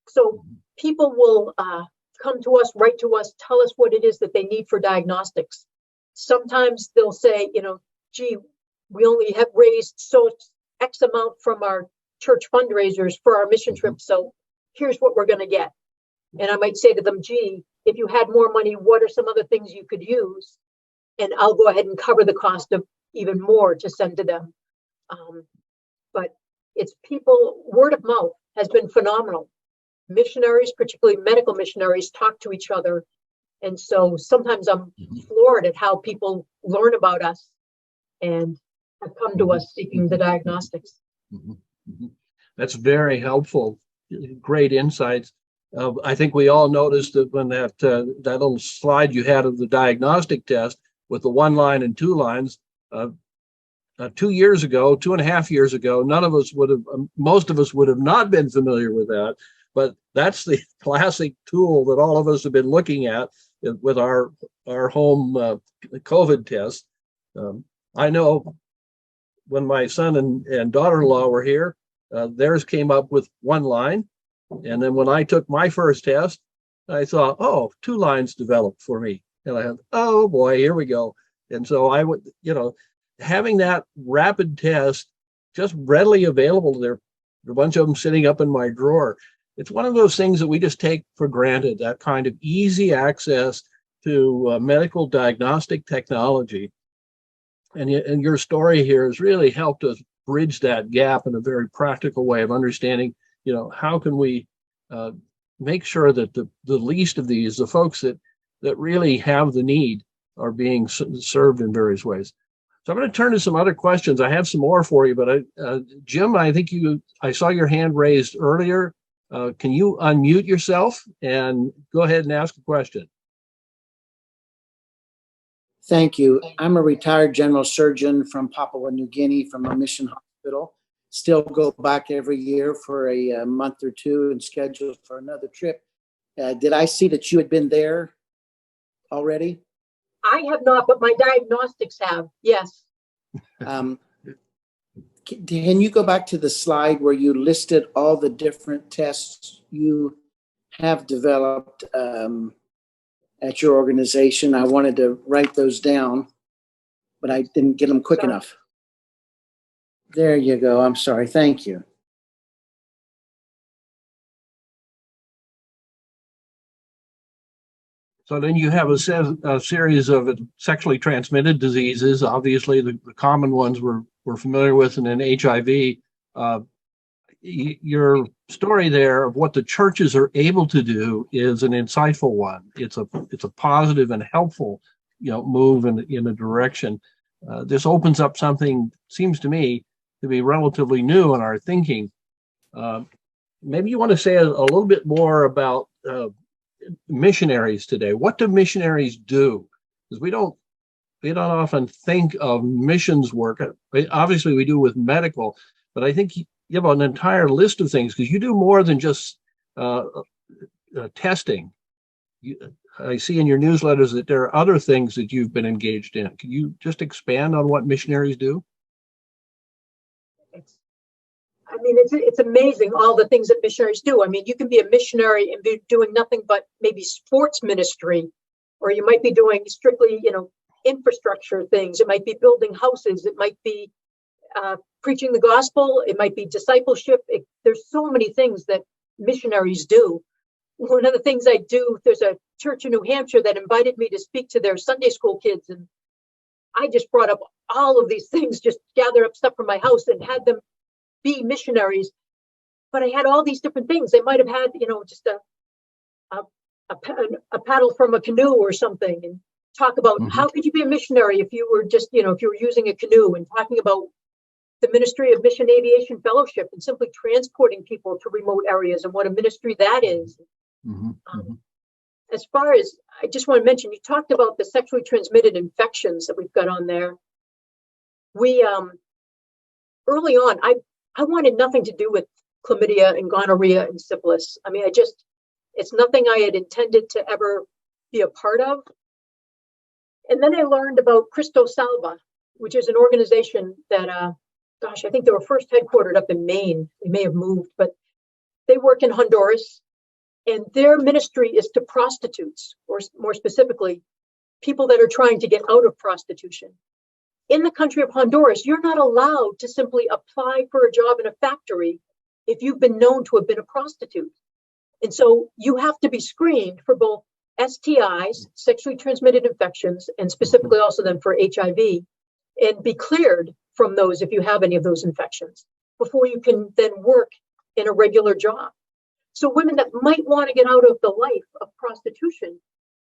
So people will come to us, write to us, tell us what it is that they need for diagnostics. Sometimes they'll say, gee, we only have raised so X amount from our church fundraisers for our mission trip, so here's what we're going to get. And I might say to them, gee, if you had more money, what are some other things you could use? And I'll go ahead and cover the cost of even more to send to them. But it's people, word of mouth has been phenomenal. Missionaries, particularly medical missionaries, talk to each other. And so sometimes I'm floored at how people learn about us and have come to us seeking the diagnostics. That's very helpful. Great insights. I think we all noticed that when that little slide you had of the diagnostic test with the 1 line and 2 lines, 2 years ago, 2.5 years ago, most of us would have not been familiar with that. But that's the classic tool that all of us have been looking at with our home COVID test. I know when my son and daughter-in-law were here, theirs came up with 1 line. And then when I took my first test, I thought, oh, 2 lines developed for me. And I thought, oh boy, here we go. And so I would, having that rapid test just readily available, there are a bunch of them sitting up in my drawer. It's one of those things that we just take for granted, that kind of easy access to medical diagnostic technology. And your story here has really helped us bridge that gap in a very practical way of understanding, how can we make sure that the least of these, the folks that really have the need, are being served in various ways. So I'm going to turn to some other questions. I have some more for you, but Jim, I think I saw your hand raised earlier. Can you unmute yourself and go ahead and ask a question? Thank you. I'm a retired general surgeon from Papua New Guinea from a mission hospital. Still go back every year for a month or two and schedule for another trip. Did I see that you had been there already? I have not, but my diagnostics have, yes. Can you go back to the slide where you listed all the different tests you have developed at your organization? I wanted to write those down, but I didn't get them quick enough. There you go. I'm sorry. Thank you. So then you have a series of sexually transmitted diseases. Obviously, the common ones we're familiar with, and then HIV. Your story there of what the churches are able to do is an insightful one. It's a positive and helpful, move in a direction. This opens up something, seems to me, to be relatively new in our thinking. Maybe you want to say a little bit more about missionaries today. What do missionaries do? Because we don't often think of missions work. Obviously, we do with medical, but I think you have an entire list of things, because you do more than just testing. I see in your newsletters that there are other things that you've been engaged in. Can you just expand on what missionaries do? It's amazing all the things that missionaries do. You can be a missionary and be doing nothing but maybe sports ministry, or you might be doing strictly, infrastructure things. It might be building houses. It might be preaching the gospel. It might be discipleship. There's so many things that missionaries do. One of the things I do, there's a church in New Hampshire that invited me to speak to their Sunday school kids, and I just brought up all of these things, just gathered up stuff from my house and had them be missionaries. But I had all these different things. They might have had, just a paddle from a canoe or something, and talk about how could you be a missionary if you were just, if you were using a canoe, and talking about the Ministry of Mission Aviation Fellowship and simply transporting people to remote areas and what a ministry that is. As far as, I just want to mention, you talked about the sexually transmitted infections that we've got on there. We, early on, I wanted nothing to do with chlamydia and gonorrhea and syphilis. It's nothing I had intended to ever be a part of. And then I learned about Cristo Salva, which is an organization that, I think they were first headquartered up in Maine. They may have moved, but they work in Honduras. And their ministry is to prostitutes, or more specifically, people that are trying to get out of prostitution. In the country of Honduras, you're not allowed to simply apply for a job in a factory if you've been known to have been a prostitute. And so you have to be screened for both STIs, sexually transmitted infections, and specifically also then for HIV, and be cleared from those if you have any of those infections before you can then work in a regular job. So women that might want to get out of the life of prostitution,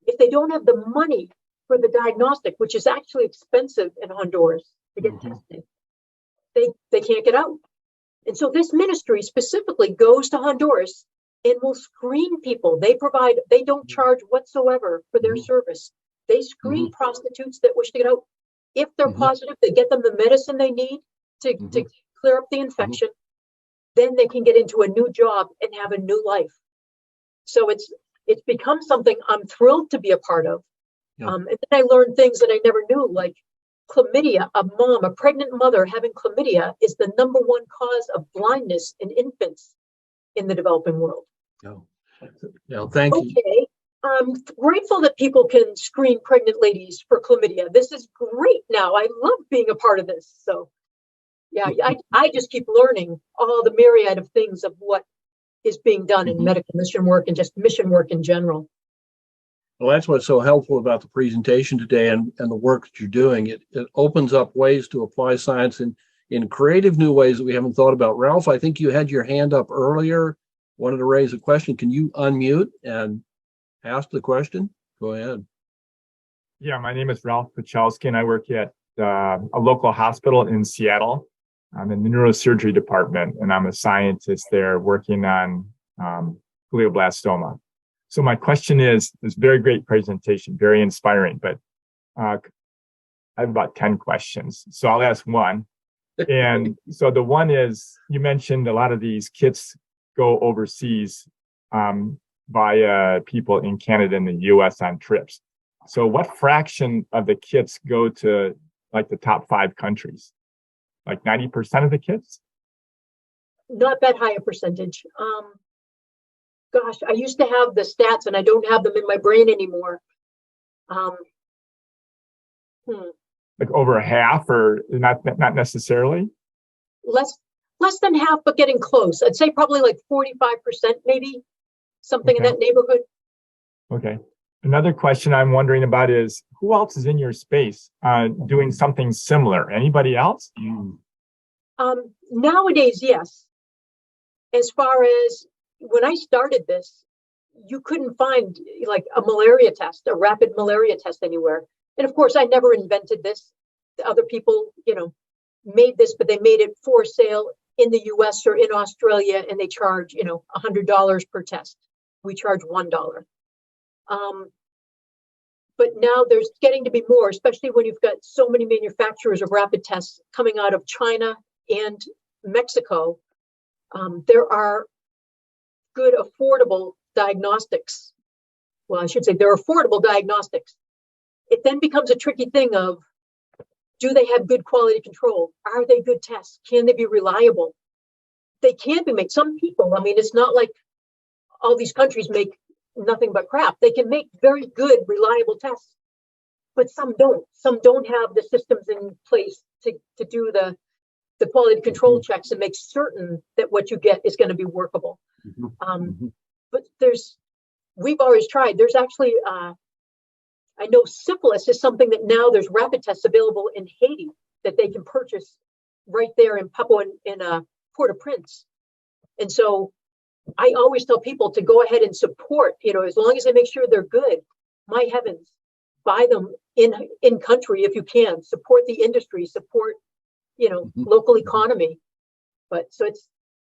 if they don't have the money for the diagnostic, which is actually expensive in Honduras to get tested, they can't get out. And so this ministry specifically goes to Honduras and will screen people. They don't charge whatsoever for their service. They screen prostitutes that wish to get out. If they're positive, they get them the medicine they need to clear up the infection. Then they can get into a new job and have a new life. So it's become something I'm thrilled to be a part of. And then I learned things that I never knew, like chlamydia. A pregnant mother having chlamydia is the #1 cause of blindness in infants in the developing world. Thank you. Okay, I'm grateful that people can screen pregnant ladies for chlamydia. This is great now. I love being a part of this. So yeah, I just keep learning all the myriad of things of what is being done in medical mission work and just mission work in general. Well, that's what's so helpful about the presentation today and the work that you're doing. It opens up ways to apply science in creative new ways that we haven't thought about. Ralph, I think you had your hand up earlier, wanted to raise a question. Can you unmute and ask the question? Go ahead. Yeah, my name is Ralph Pachalski, and I work at a local hospital in Seattle. I'm in the neurosurgery department, and I'm a scientist there working on glioblastoma. So my question is very great presentation, very inspiring, but I have about 10 questions. So I'll ask one. And so the one is, you mentioned a lot of these kits go overseas via people in Canada and the US on trips. So what fraction of the kits go to like the top 5 countries? Like 90% of the kits? Not that high a percentage. Gosh, I used to have the stats and I don't have them in my brain anymore. Like over a half, or not necessarily? Less than half, but getting close. I'd say probably like 45%, maybe something in that neighborhood. Okay. Another question I'm wondering about is, who else is in your space doing something similar? Anybody else? Nowadays, yes. As far as when I started this, you couldn't find like a malaria test, a rapid malaria test anywhere. And of course, I never invented this. The other people, made this, but they made it for sale in the US or in Australia, and they charge, $100 per test. We charge $1. But now there's getting to be more, especially when you've got so many manufacturers of rapid tests coming out of China and Mexico. There are good, affordable diagnostics. Well, I should say there are affordable diagnostics. It then becomes a tricky thing of, do they have good quality control? Are they good tests? Can they be reliable? They can be made. Some people, it's not like all these countries make nothing but crap. They can make very good, reliable tests, but some don't. Some don't have the systems in place to do the quality control checks and make certain that what you get is going to be workable. But we've always tried. There's actually, I know syphilis is something that now there's rapid tests available in Haiti that they can purchase right there in Papua in Port-au-Prince. And so I always tell people to go ahead and support, as long as they make sure they're good. My heavens, buy them in country if you can. Support the industry, support, local economy. But so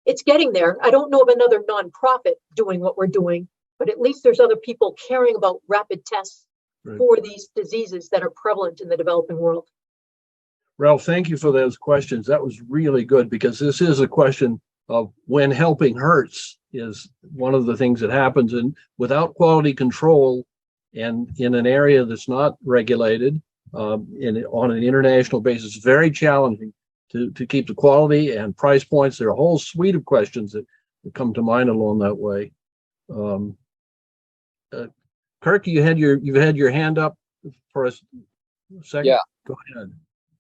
it's getting there. I don't know of another nonprofit doing what we're doing, but at least there's other people caring about rapid tests for these diseases that are prevalent in the developing world. Ralph, thank you for those questions. That was really good, because this is a question of when helping hurts is one of the things that happens. And without quality control and in an area that's not regulated on an international basis, it's very challenging to keep the quality and price points. There are a whole suite of questions that come to mind along that way. Um, Kirk, you've had your hand up for a second. Yeah. Go ahead.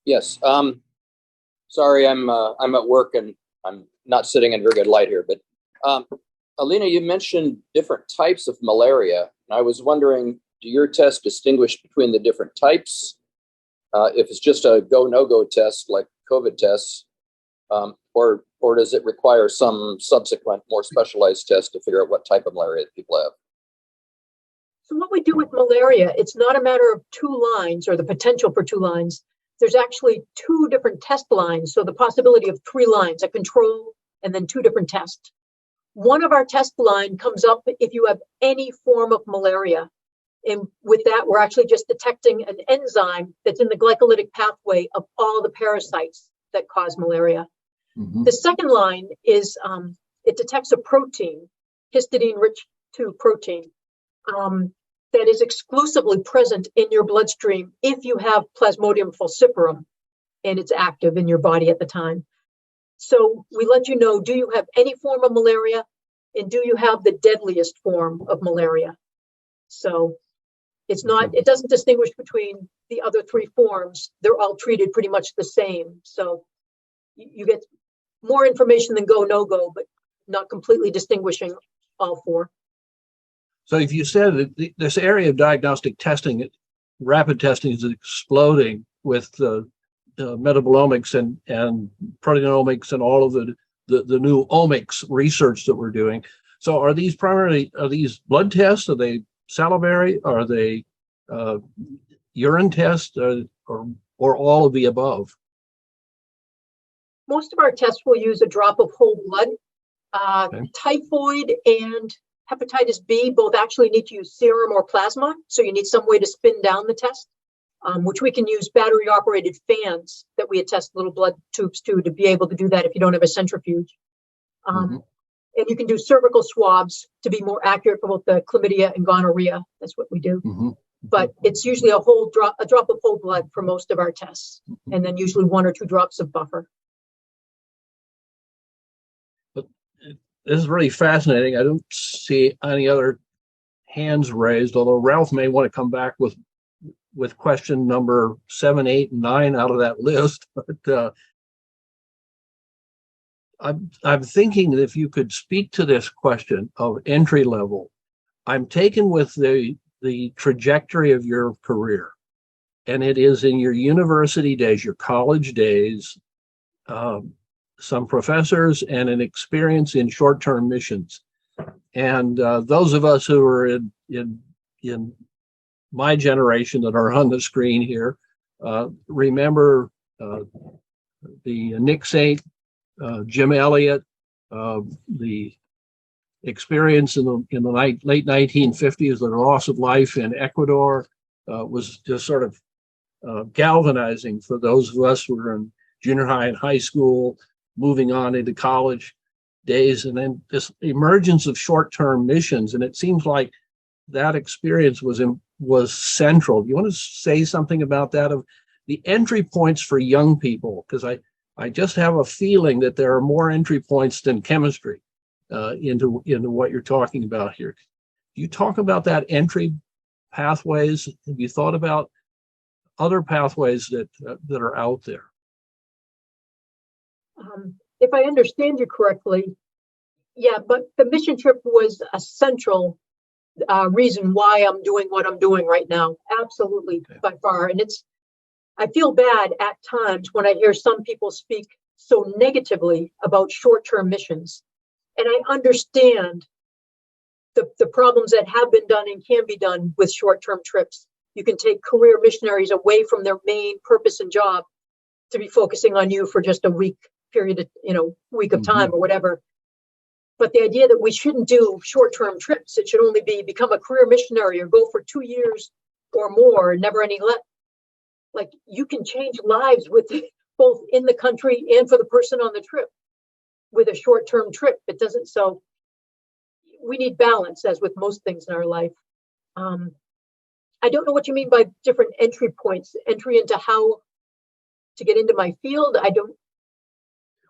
Yes. Sorry, I'm at work and I'm not sitting in very good light here. But Alina, you mentioned different types of malaria, and I was wondering, do your tests distinguish between the different types? If it's just a go/no-go test like COVID tests, or does it require some subsequent, more specialized test to figure out what type of malaria people have? So what we do with malaria, it's not a matter of two lines or the potential for two lines. There's actually two different test lines. So the possibility of three lines, a control, and then two different tests. One of our test line comes up if you have any form of malaria. And with that, we're actually just detecting an enzyme that's in the glycolytic pathway of all the parasites that cause malaria. Mm-hmm. The second line is it detects a protein, histidine-rich 2 protein, that is exclusively present in your bloodstream if you have Plasmodium falciparum and it's active in your body at the time. So we let you know, do you have any form of malaria, and do you have the deadliest form of malaria? So it's not, it doesn't distinguish between the other three forms. They're all treated pretty much the same. So you get more information than go, no go, but not completely distinguishing all four. So if you said that this area of diagnostic testing, rapid testing is exploding with metabolomics and proteomics and all of the new omics research that we're doing. So are these blood tests? Are they salivary? Are they urine tests? Or all of the above? Most of our tests will use a drop of whole blood. Okay. Typhoid and hepatitis B both actually need to use serum or plasma. So you need some way to spin down the test, which we can use battery operated fans that we attach little blood tubes to be able to do that if you don't have a centrifuge. And you can do cervical swabs to be more accurate for both the chlamydia and gonorrhea. That's what we do. Mm-hmm. But it's usually a drop of whole blood for most of our tests, and then usually 1 or 2 drops of buffer. This is really fascinating. I don't see any other hands raised, although Ralph may want to come back with question number 7, 8, and 9 out of that list. But I'm thinking that if you could speak to this question of entry level, I'm taken with the trajectory of your career, and it is in your university days, your college days, some professors and an experience in short-term missions. And those of us who are in my generation that are on the screen here remember the Nick Saint, Jim Elliott, the experience in the late 1950s, the loss of life in Ecuador was just sort of galvanizing for those of us who were in junior high and high school, moving on into college days, and then this emergence of short-term missions. And it seems like that experience was central. Do you want to say something about that, of the entry points for young people? Because I just have a feeling that there are more entry points than chemistry into what you're talking about here. Do you talk about that entry pathways? Have you thought about other pathways that are out there? If I understand you correctly, yeah, but the mission trip was a central reason why I'm doing what I'm doing right now. Absolutely, okay. By far. And I feel bad at times when I hear some people speak so negatively about short-term missions. And I understand the problems that have been done and can be done with short-term trips. You can take career missionaries away from their main purpose and job to be focusing on you for just a week period of, week of time or whatever. But the idea that we shouldn't do short-term trips, it should only become a career missionary or go for 2 years or more, never any less. Like, you can change lives with both in the country and for the person on the trip with a short-term trip. It doesn't, so we need balance, as with most things in our life. I don't know what you mean by different entry points, entry into how to get into my field. I don't.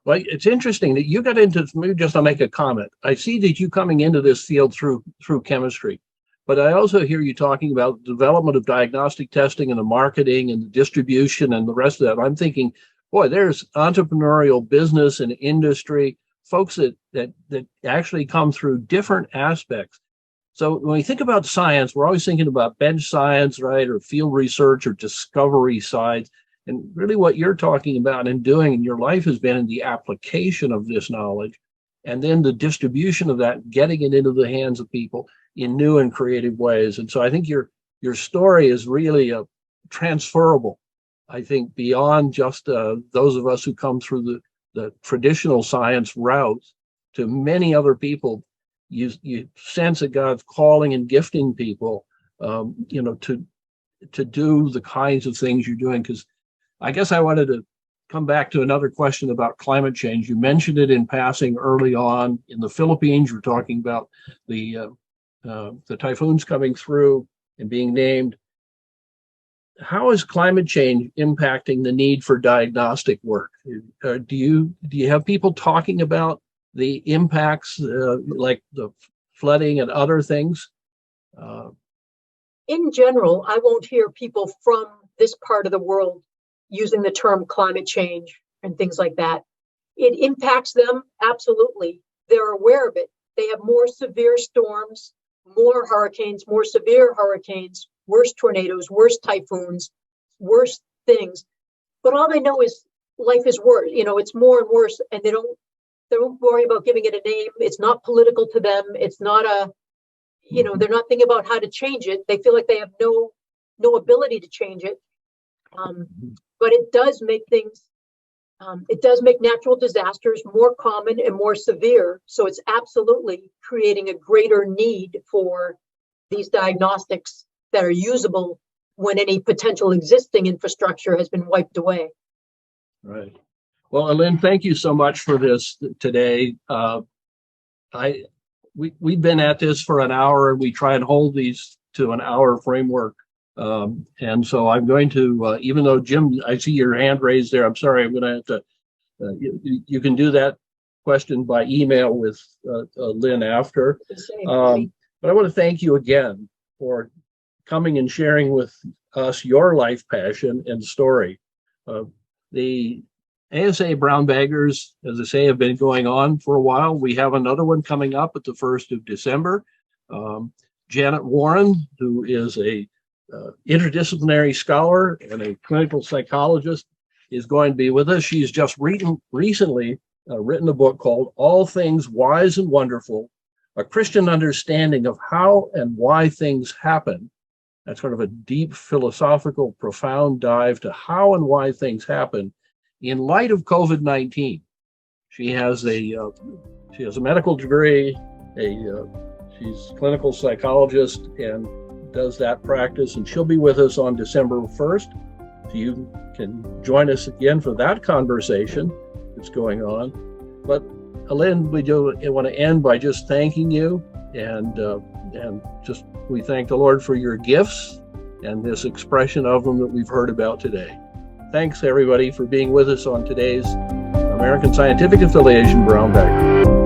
Well, it's interesting that you got into, maybe just I'll make a comment. I see that you coming into this field through chemistry, but I also hear you talking about development of diagnostic testing and the marketing and the distribution and the rest of that. I'm thinking, boy, there's entrepreneurial business and industry, folks that actually come through different aspects. So when we think about science, we're always thinking about bench science, right, or field research or discovery sides. And really what you're talking about and doing in your life has been in the application of this knowledge and then the distribution of that, getting it into the hands of people in new and creative ways. And so I think your story is really transferable, I think, beyond just those of us who come through the traditional science routes to many other people. You sense that God's calling and gifting people, to do the kinds of things you're doing. Because I guess I wanted to come back to another question about climate change. You mentioned it in passing early on. In the Philippines, you're talking about the typhoons coming through and being named. How is climate change impacting the need for diagnostic work? Do you have people talking about the impacts like the flooding and other things? In general, I won't hear people from this part of the world using the term climate change and things like that. It impacts them, absolutely. They're aware of it. They have more severe storms, more hurricanes, more severe hurricanes, worse tornadoes, worse typhoons, worse things. But all they know is life is worse. It's more and worse, and they don't worry about giving it a name. It's not political to them. It's not they're not thinking about how to change it. They feel like they have no ability to change it. But it does make natural disasters more common and more severe. So it's absolutely creating a greater need for these diagnostics that are usable when any potential existing infrastructure has been wiped away. Right. Well, Alynne, thank you so much for this today. We've been at this for an hour, and we try and hold these to an hour framework. And so I'm going to, even though Jim, I see your hand raised there. I'm sorry, I'm going to have to. You can do that question by email with Lynn after. But I want to thank you again for coming and sharing with us your life passion and story. The ASA Brown Baggers, as I say, have been going on for a while. We have another one coming up at the 1st of December. Janet Warren, who is a interdisciplinary scholar and a clinical psychologist, is going to be with us. She's just recently written a book called All Things Wise and Wonderful, a Christian understanding of how and why things happen. That's sort of a deep philosophical, profound dive to how and why things happen in light of COVID-19. She has a medical degree, she's a clinical psychologist and does that practice, and she'll be with us on December 1st. So you can join us again for that conversation that's going on. But Alynne, we want to end by just thanking you, and just we thank the Lord for your gifts and this expression of them that we've heard about today. Thanks everybody for being with us on today's American Scientific Affiliation Brown Bagger.